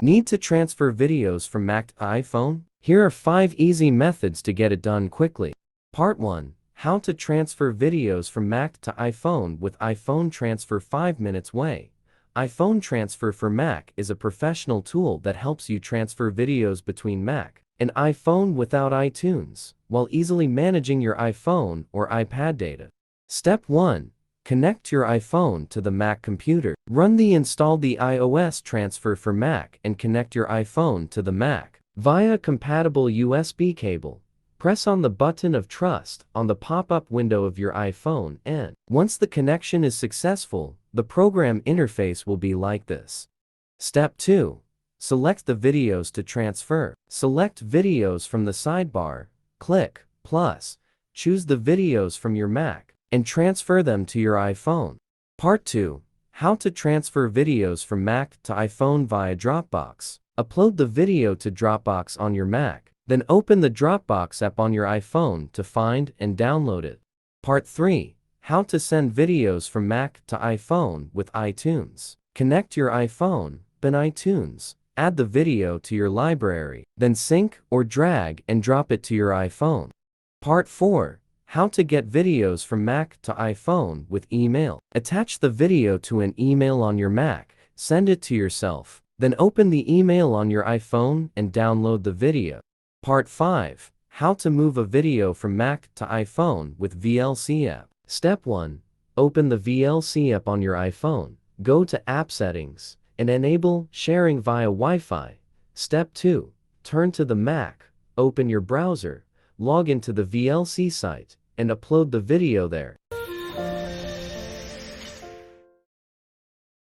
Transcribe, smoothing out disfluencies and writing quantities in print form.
Need to transfer videos from Mac to iPhone? Here are 5 easy methods to get it done quickly. Part 1. How to transfer videos from Mac to iPhone with iPhone Transfer 5 minutes way. iPhone Transfer for Mac is a professional tool that helps you transfer videos between Mac and iPhone without iTunes, while easily managing your iPhone or iPad data. Step 1. Connect your iPhone to the Mac computer. Run the Install the iOS transfer for Mac and connect your iPhone to the Mac via compatible USB cable. Press on the button of Trust on the pop-up window of your iPhone and, once the connection is successful, the program interface will be like this. Step 2. Select the videos to transfer. Select Videos from the sidebar, click plus, choose the videos from your Mac, and transfer them to your iPhone. Part 2. How to transfer videos from Mac to iPhone via Dropbox. Upload the video to Dropbox on your Mac, then open the Dropbox app on your iPhone to find and download it. Part 3. How to send videos from Mac to iPhone with iTunes. Connect your iPhone, then iTunes. Add the video to your library, then sync or drag and drop it to your iPhone. Part 4. How to get videos from Mac to iPhone with email. Attach the video to an email on your Mac, send it to yourself, then open the email on your iPhone and download the video. Part 5. How to move a video from Mac to iPhone with VLC App. Step 1. Open the VLC app on your iPhone. Go to App Settings and enable sharing via Wi-Fi. Step 2. Turn to the Mac, open your browser, log into the VLC site, and upload the video there.